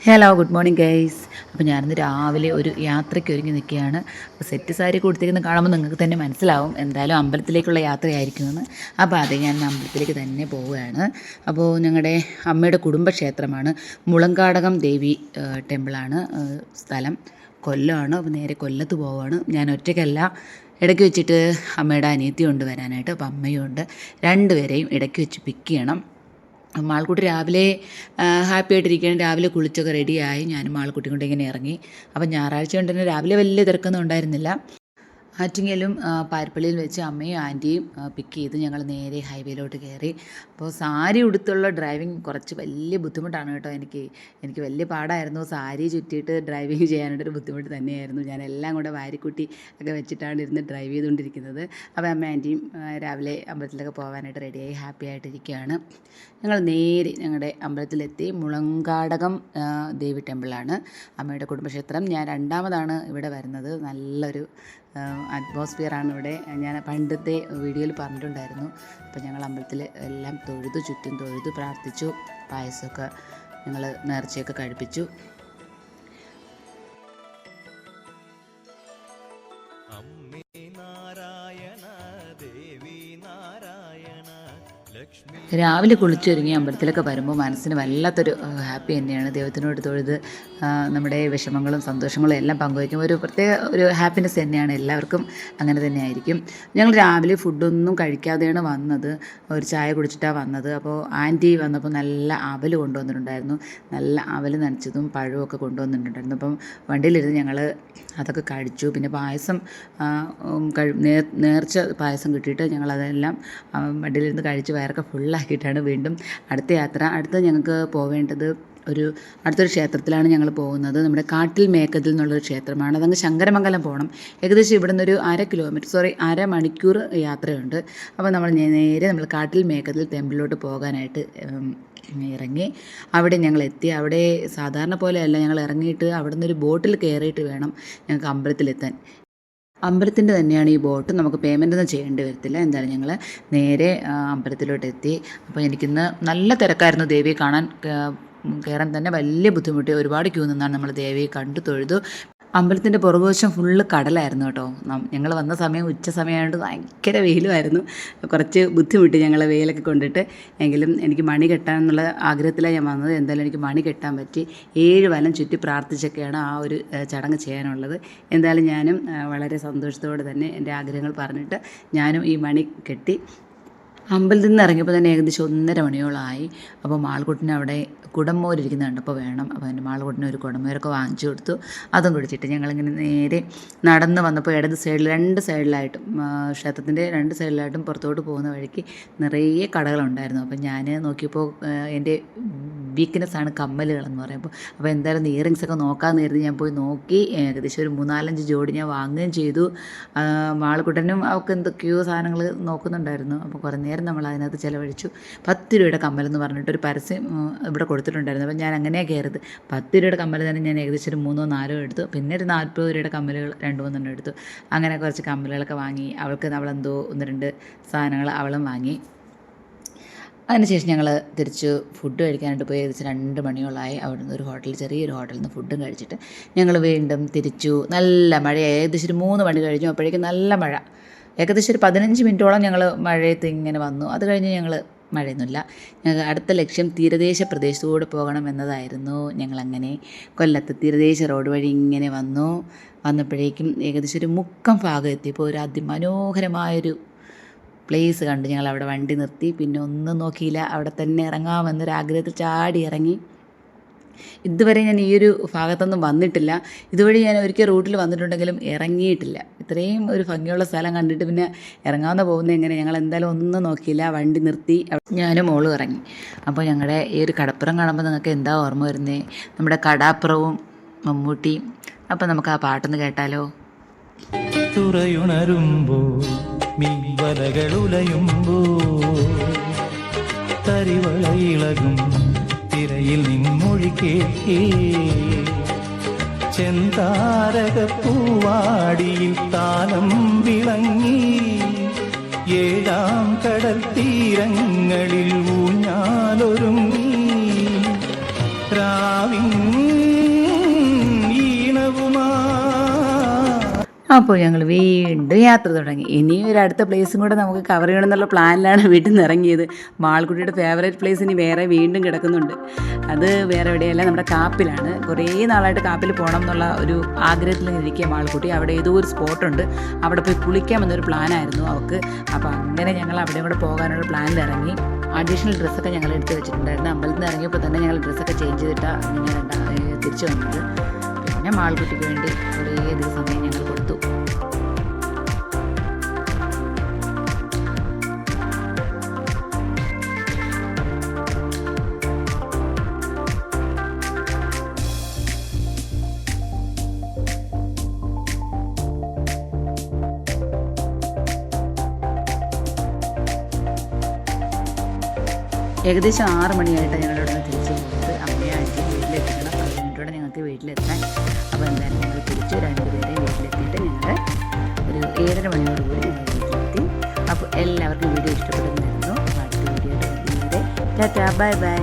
Hello good morning guys. അപ്പോൾ ഞാനിന്ന് രാവിലെ ഒരു യാത്രയ്ക്ക് ഒരുങ്ങി നിൽക്കുകയാണ്. അപ്പോൾ സെറ്റ് സാരി കൊടുത്തിരിക്കുന്ന കാണുമ്പോൾ നിങ്ങൾക്ക് തന്നെ മനസ്സിലാവും എന്തായാലും അമ്പലത്തിലേക്കുള്ള യാത്രയായിരിക്കുമെന്ന്. അപ്പോൾ അത് ഞാൻ അമ്പലത്തിലേക്ക് തന്നെ പോവുകയാണ്. അപ്പോൾ ഞങ്ങളുടെ അമ്മയുടെ കുടുംബക്ഷേത്രമാണ്, മുളങ്കാടകം ദേവി ടെമ്പിളാണ് സ്ഥലം. കൊല്ലമാണ്. അപ്പോൾ നേരെ കൊല്ലത്ത് പോവുകയാണ്. ഞാൻ ഒറ്റയ്ക്കല്ല, ഇടയ്ക്ക് വെച്ചിട്ട് അമ്മയുടെ അനിയത്തി കൊണ്ട് വരാനായിട്ട്. അപ്പോൾ അമ്മയും ഉണ്ട്. രണ്ടുപേരെയും ഇടയ്ക്ക് വെച്ച് പിക്ക് ചെയ്യണം. മാൾക്കുട്ടി രാവിലെ ഹാപ്പി ആയിട്ടിരിക്കുകയാണ്. രാവിലെ കുളിച്ചൊക്കെ റെഡിയായി ഞാനും മാൾക്കുട്ടി കൊണ്ട് ഇങ്ങനെ ഇറങ്ങി. അപ്പം ഞായറാഴ്ച കൊണ്ട് തന്നെ രാവിലെ വലിയ തിരക്കൊന്നും ഉണ്ടായിരുന്നില്ല. ആറ്റിങ്ങലും പാരിപ്പള്ളിയിൽ വെച്ച് അമ്മയും ആൻറ്റിയും പിക്ക് ചെയ്ത് ഞങ്ങൾ നേരെ ഹൈവേയിലോട്ട് കയറി. അപ്പോൾ സാരി ഉടുത്തുള്ള ഡ്രൈവിങ് കുറച്ച് വലിയ ബുദ്ധിമുട്ടാണ് കേട്ടോ. എനിക്ക് വലിയ പാടായിരുന്നു. സാരി ചുറ്റിയിട്ട് ഡ്രൈവിങ് ചെയ്യാനായിട്ടൊരു ബുദ്ധിമുട്ട് തന്നെയായിരുന്നു. ഞാൻ എല്ലാം കൂടെ വാരിക്കുട്ടി ഒക്കെ വെച്ചിട്ടാണ് ഇരുന്ന് ഡ്രൈവ് ചെയ്തുകൊണ്ടിരിക്കുന്നത്. അപ്പോൾ അമ്മ ആൻറ്റിയും രാവിലെ അമ്പലത്തിലൊക്കെ പോകാനായിട്ട് റെഡിയായി ഹാപ്പി ആയിട്ടിരിക്കുകയാണ്. ഞങ്ങൾ നേരെ ഞങ്ങളുടെ അമ്പലത്തിലെത്തി. മുളങ്കാടകം ദേവി ടെമ്പിളാണ് അമ്മയുടെ കുടുംബക്ഷേത്രം. ഞാൻ രണ്ടാമതാണ് ഇവിടെ വരുന്നത്. നല്ലൊരു അറ്റ്മോസ്ഫിയറാണ് ഇവിടെ. ഞാൻ പണ്ടത്തെ വീഡിയോയിൽ പറഞ്ഞിട്ടുണ്ടായിരുന്നു. അപ്പോൾ ഞങ്ങൾ അമ്പലത്തിൽ എല്ലാം ചുറ്റും തൊഴുതു പ്രാർത്ഥിച്ചു. പായസമൊക്കെ ഞങ്ങൾ നേർച്ചയൊക്കെ കഴിപ്പിച്ചു. രാവിലെ കുളിച്ചൊരുങ്ങി അമ്പലത്തിലൊക്കെ വരുമ്പോൾ മനസ്സിന് വല്ലാത്തൊരു ഹാപ്പി തന്നെയാണ്. ദൈവത്തിനോട് തൊഴുത് നമ്മുടെ വിഷമങ്ങളും സന്തോഷങ്ങളും എല്ലാം പങ്കുവയ്ക്കും. ഒരു പ്രത്യേക ഒരു ഹാപ്പിനെസ് തന്നെയാണ്. എല്ലാവർക്കും അങ്ങനെ തന്നെ ആയിരിക്കും. ഞങ്ങൾ രാവിലെ ഫുഡൊന്നും കഴിക്കാതെയാണ് വന്നത്. ഒരു ചായ കുടിച്ചിട്ടാണ് വന്നത്. അപ്പോൾ ആൻറ്റി വന്നപ്പോൾ നല്ല അവൽ കൊണ്ടുവന്നിട്ടുണ്ടായിരുന്നു. നല്ല അവൽ നനച്ചതും പഴമൊക്കെ കൊണ്ടുവന്നിട്ടുണ്ടായിരുന്നു. അപ്പം വണ്ടിയിലിരുന്ന് ഞങ്ങൾ അതൊക്കെ കഴിച്ചു. പിന്നെ പായസം നേർച്ച പായസം കിട്ടിയിട്ട് ഞങ്ങളതെല്ലാം വണ്ടിയിലിരുന്ന് കഴിച്ച് വയറൊക്കെ ഫുള്ളാക്കിയിട്ടാണ് വീണ്ടും അടുത്ത യാത്ര. ഞങ്ങൾക്ക് പോവേണ്ടത് അടുത്തൊരു ക്ഷേത്രത്തിലാണ് ഞങ്ങൾ പോകുന്നത്. നമ്മുടെ കാട്ടിൽ മേക്കതിൽ എന്നുള്ളൊരു ക്ഷേത്രമാണ്. അതങ്ങ് ശങ്കരമംഗലം പോകണം. ഏകദേശം ഇവിടെ നിന്നൊരു അര മണിക്കൂർ യാത്രയുണ്ട്. അപ്പോൾ നമ്മൾ കാട്ടിൽ മേക്കതിൽ ടെമ്പിളിലോട്ട് പോകാനായിട്ട് ഇറങ്ങി. അവിടെ ഞങ്ങൾ എത്തി. അവിടെ സാധാരണ പോലെയല്ല, ഞങ്ങൾ ഇറങ്ങിയിട്ട് അവിടെ നിന്നൊരു ബോട്ടിൽ കയറിയിട്ട് വേണം ഞങ്ങൾക്ക് അമ്പലത്തിലെത്താൻ. അമ്പലത്തിൻ്റെ തന്നെയാണ് ഈ ബോട്ട്. നമുക്ക് പേയ്മെൻ്റ് ഒന്നും ചെയ്യേണ്ടി വരത്തില്ല. എന്തായാലും ഞങ്ങൾ നേരെ അമ്പലത്തിലോട്ട് എത്തി. അപ്പോൾ എനിക്കിന്ന് നല്ല തിരക്കായിരുന്നു. ദേവിയെ കയറാൻ തന്നെ വലിയ ബുദ്ധിമുട്ടി. ഒരുപാട് ക്യൂ നിന്നാണ് നമ്മൾ ദേവിയെ കണ്ടു തൊഴുതു. അമ്പലത്തിൻ്റെ പുറകുവശം ഫുള്ള് കടലായിരുന്നു കേട്ടോ. ഞങ്ങൾ വന്ന സമയം ഉച്ച സമയമായതുകൊണ്ട് ഭയങ്കര വെയിലുമായിരുന്നു. കുറച്ച് ബുദ്ധിമുട്ടി ഞങ്ങൾ വെയിലൊക്കെ കൊണ്ടിട്ട്. എങ്കിലും എനിക്ക് മണി കെട്ടാൻ എന്നുള്ള ആഗ്രഹത്തിലാണ് ഞാൻ വന്നത്. എന്തായാലും എനിക്ക് മണി കെട്ടാൻ പറ്റി. 7 വലം ചുറ്റി പ്രാർത്ഥിച്ചൊക്കെയാണ് ആ ഒരു ചടങ്ങ് ചെയ്യാനുള്ളത്. എന്തായാലും ഞാനും വളരെ സന്തോഷത്തോടെ തന്നെ എൻ്റെ ആഗ്രഹങ്ങൾ പറഞ്ഞിട്ട് ഞാനും ഈ മണി കെട്ടി. അമ്പലത്തിൽ നിന്ന് ഇറങ്ങിയപ്പോൾ തന്നെ ഏകദേശം 1:30 മണിയോളമായി. അപ്പോൾ മാൾക്കുട്ടിന് അവിടെ കുടംമോരിരിക്കുന്നത് കണ്ടപ്പോൾ വേണം. അപ്പോൾ എൻ്റെ മാൾക്കുട്ടിന് ഒരു കുടംമോരൊക്കെ വാങ്ങിച്ചു കൊടുത്തു. അതും കുടിച്ചിട്ട് ഞങ്ങളിങ്ങനെ നേരെ നടന്ന് വന്നപ്പോൾ ഇടത് സൈഡിൽ 2 സൈഡിലായിട്ടും ക്ഷേത്രത്തിൻ്റെ 2 സൈഡിലായിട്ടും പുറത്തോട്ട് പോകുന്ന വഴിക്ക് നിറയെ കടകളുണ്ടായിരുന്നു. അപ്പോൾ ഞാൻ നോക്കിയപ്പോൾ എൻ്റെ വീക്ക്നെസ്സാണ് കമ്മലുകളെന്ന് പറയുമ്പോൾ. അപ്പോൾ എന്തായാലും ഇയറിങ്സൊക്കെ നോക്കാമെന്ന് കരുതി ഞാൻ പോയി നോക്കി. ഏകദേശം ഒരു 3-4 ജോഡി ഞാൻ വാങ്ങുകയും ചെയ്തു. മാൾക്കുട്ടനും അവൾക്ക് എന്തൊക്കെയോ സാധനങ്ങൾ നോക്കുന്നുണ്ടായിരുന്നു. അപ്പോൾ കുറേ നേരം നമ്മൾ അതിനകത്ത് ചിലവഴിച്ചു. 10 രൂപയുടെ കമ്മലെന്ന് പറഞ്ഞിട്ടൊരു പരസ്യം ഇവിടെ കൊടുത്തിട്ടുണ്ടായിരുന്നു. അപ്പോൾ ഞാൻ അങ്ങനെയാണ് കയറിയത്. 10 രൂപയുടെ കമ്മൽ തന്നെ ഞാൻ ഏകദേശം ഒരു 3-4 എടുത്തു. പിന്നെ ഒരു 40 രൂപയുടെ കമ്മലുകൾ 2-3 എടുത്തു. അങ്ങനെ കുറച്ച് കമ്മലുകളൊക്കെ വാങ്ങി. അവളെന്തോ 1-2 സാധനങ്ങൾ അവളും വാങ്ങി. അതിനുശേഷം ഞങ്ങൾ തിരിച്ച് ഫുഡ് കഴിക്കാനായിട്ട് പോയി. ഏകദേശം 2 മണിയോളമായി. അവിടെ നിന്ന് ചെറിയൊരു ഹോട്ടലിൽ നിന്ന് ഫുഡും കഴിച്ചിട്ട് ഞങ്ങൾ വീണ്ടും തിരിച്ചു. നല്ല മഴ. ഏകദേശം ഒരു 3 മണി കഴിഞ്ഞു. അപ്പോഴേക്കും നല്ല മഴ. ഏകദേശം ഒരു 15 മിനിറ്റോളം ഞങ്ങൾ മഴയത്ത് ഇങ്ങനെ വന്നു. അത് കഴിഞ്ഞ് ഞങ്ങൾ മഴയൊന്നുമില്ല. ഞങ്ങൾക്ക് അടുത്ത ലക്ഷ്യം തീരദേശ പ്രദേശത്തുകൂടെ പോകണം എന്നതായിരുന്നു. ഞങ്ങളങ്ങനെ കൊല്ലത്ത് തീരദേശ റോഡ് വഴി ഇങ്ങനെ വന്നപ്പോഴേക്കും ഏകദേശം ഒരു മുക്കം ഭാഗം എത്തിയപ്പോൾ ഒരു അതിമനോഹരമായൊരു പ്ലേസ് കണ്ട് ഞങ്ങൾ അവിടെ വണ്ടി നിർത്തി. പിന്നെ ഒന്നും നോക്കിയില്ല, അവിടെ തന്നെ ഇറങ്ങാമെന്നൊരാഗ്രഹത്തിൽ ചാടി ഇറങ്ങി. ഇതുവരെ ഞാൻ ഈ ഒരു ഭാഗത്തൊന്നും വന്നിട്ടില്ല. ഇതുവഴി ഞാൻ ഒരിക്കൽ റൂട്ടിൽ വന്നിട്ടുണ്ടെങ്കിലും ഇറങ്ങിയിട്ടില്ല. ഇത്രയും ഒരു ഭംഗിയുള്ള സ്ഥലം കണ്ടിട്ട് പിന്നെ ഇറങ്ങാവുന്ന പോകുന്നത് എങ്ങനെ? ഞങ്ങൾ എന്തായാലും ഒന്നും നോക്കിയില്ല, വണ്ടി നിർത്തി. ഞാനും മോളും ഇറങ്ങി. അപ്പോൾ ഞങ്ങളുടെ ഈ ഒരു കടപ്പുറം കാണുമ്പോൾ നിങ്ങൾക്ക് എന്താ ഓർമ്മ വരുന്നത്? നമ്മുടെ കടാപ്പുറവും മമ്മൂട്ടിയും. അപ്പോൾ നമുക്ക് ആ പാട്ടൊന്ന് കേട്ടാലോ? തിരയിൽ നിൻമൊഴി കേട്ടേ ചെന്താരകപ്പൂവാടിയിൽ താലം വിളങ്ങി 7 കടൽ തീരങ്ങളിൽ ഊഞ്ഞാലൊരുങ്ങി രാവിൻ ഈണവുമാ. അപ്പോൾ ഞങ്ങൾ വീണ്ടും യാത്ര തുടങ്ങി. ഇനിയും ഒരു അടുത്ത പ്ലേസും കൂടെ നമുക്ക് കവർ ചെയ്യണമെന്നുള്ള പ്ലാനിലാണ് വീട്ടിൽ നിന്ന് ഇറങ്ങിയത്. മാൾക്കുട്ടിയുടെ ഫേവറേറ്റ് പ്ലേസ് ഇനി വേറെ വീണ്ടും കിടക്കുന്നുണ്ട്. അത് വേറെ എവിടെയല്ല, നമ്മുടെ കാപ്പിലാണ്. കുറേ നാളായിട്ട് കാപ്പിൽ പോകണം എന്നുള്ള ഒരു ആഗ്രഹത്തിൽ ഇരിക്കുക മാൾക്കുട്ടി. അവിടെ ഏതോ ഒരു സ്പോട്ടുണ്ട്, അവിടെ പോയി കുളിക്കാമെന്നൊരു പ്ലാനായിരുന്നു അവൾക്ക്. അപ്പോൾ അങ്ങനെ ഞങ്ങൾ അവിടെയും കൂടെ പോകാനുള്ള പ്ലാനിൽ ഇറങ്ങി. അഡീഷണൽ ഡ്രസ്സൊക്കെ ഞങ്ങൾ എടുത്ത് വെച്ചിട്ടുണ്ടായിരുന്നു. അമ്പലത്തിൽ നിന്ന് ഇറങ്ങിയപ്പോൾ തന്നെ ഞങ്ങൾ ഡ്രസ്സൊക്കെ ചേഞ്ച് ചെയ്തിട്ടാണ് ഇങ്ങനെ തിരിച്ചു വന്നത്. പിന്നെ മാൾക്കുട്ടിക്ക് വേണ്ടി കുറേ അധികം സമയം ഞങ്ങൾ കൊടുത്തു. ഏകദേശം 6 മണിയായിട്ടാണ് ഞങ്ങളിവിടെ നിന്ന് തിരിച്ചു പോകുന്നത്. അമ്മയെ ആയിട്ട് വീട്ടിലെത്തിക്കണം. 10 മിനിറ്റോടെ ഞങ്ങൾക്ക് വീട്ടിലെത്താൻ. അപ്പോൾ എന്തായാലും ഞങ്ങൾ തിരിച്ച് 2 പേരെയും വീട്ടിലെത്തിയിട്ട് ഞങ്ങൾ ഒരു 7:30 മണിയോടുകൂടി ഞങ്ങൾ വീട്ടിലെത്തി. അപ്പോൾ എല്ലാവർക്കും വീഡിയോ ഇഷ്ടപ്പെടുന്നുണ്ടായിരുന്നു. അടുത്ത വീഡിയോ ടാറ്റാ, ബൈ ബൈ.